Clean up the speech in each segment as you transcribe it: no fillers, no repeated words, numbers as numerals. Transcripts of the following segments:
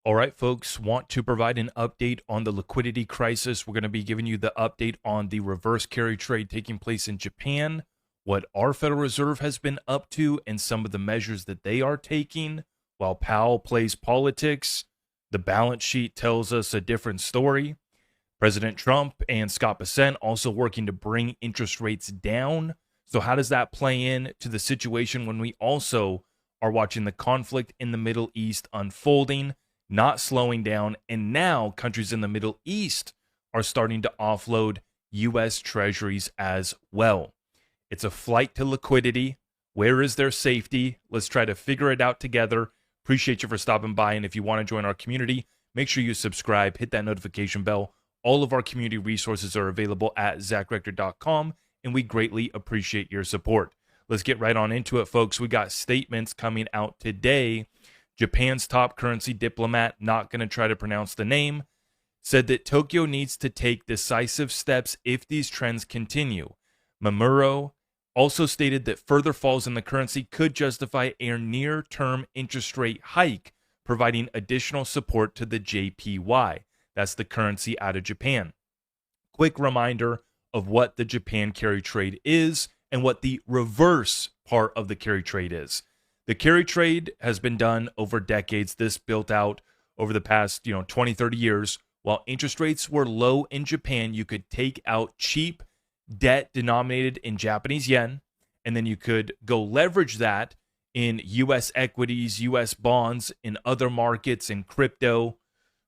All right, folks, want to provide an update on the liquidity crisis. We're going to be giving you the update on the reverse carry trade taking place in Japan, what our Federal Reserve has been up to, and some of the measures that they are taking while Powell plays politics. The balance sheet tells us a different story. President Trump and Scott Bessent also working to bring interest rates down. So, how does that play in to the situation when we also are watching the conflict in the Middle East unfolding? Not slowing down, and now countries in the Middle East are starting to offload U.S. treasuries as well. It's a flight to liquidity. Where is their safety? Let's try to figure it out together. Appreciate you for stopping by, and if you want to join our community, make sure you subscribe, hit that notification bell. All of our community resources are available at zachrector.com, and we greatly appreciate your support. Let's get right on into it, folks. We got statements coming out today. Japan's top currency diplomat, not going to try to pronounce the name, said that Tokyo needs to take decisive steps if these trends continue. Mamuro also stated that further falls in the currency could justify a near-term interest rate hike, providing additional support to the JPY. That's the currency out of Japan. Quick reminder of what the Japan carry trade is and what the reverse part of the carry trade is. The carry trade has been done over decades. This built out over the past, 20, 30 years. While interest rates were low in Japan, you could take out cheap debt denominated in Japanese yen, and then you could go leverage that in U.S. equities, U.S. bonds, in other markets, in crypto,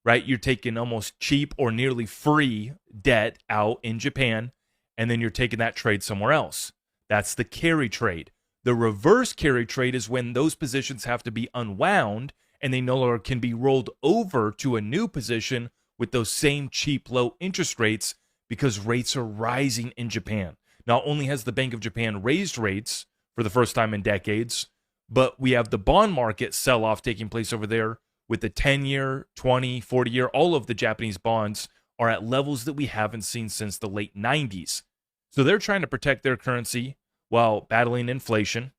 right? You're taking almost cheap or nearly free debt out in Japan, and then you're taking that trade somewhere else. That's the carry trade. The reverse carry trade is when those positions have to be unwound and they no longer can be rolled over to a new position with those same cheap low interest rates because rates are rising in Japan. Not only has the Bank of Japan raised rates for the first time in decades, but we have the bond market sell-off taking place over there with the 10-year, 20, 40-year, all of the Japanese bonds are at levels that we haven't seen since the late 90s. So they're trying to protect their currency while battling inflation.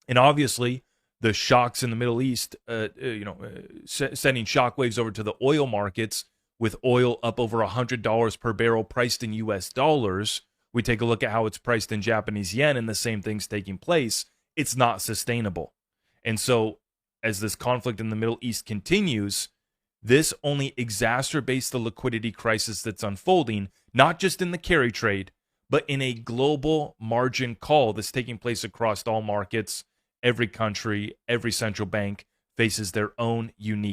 And obviously, the shocks in the Middle East, sending shockwaves over to the oil markets with oil up over $100 per barrel priced in U.S. dollars. We take a look at how it's priced in Japanese yen and the same thing's taking place. It's not sustainable. And so as this conflict in the Middle East continues, this only exacerbates the liquidity crisis that's unfolding, not just in the carry trade, but in a global margin call that's taking place across all markets. Every country, every central bank faces their own unique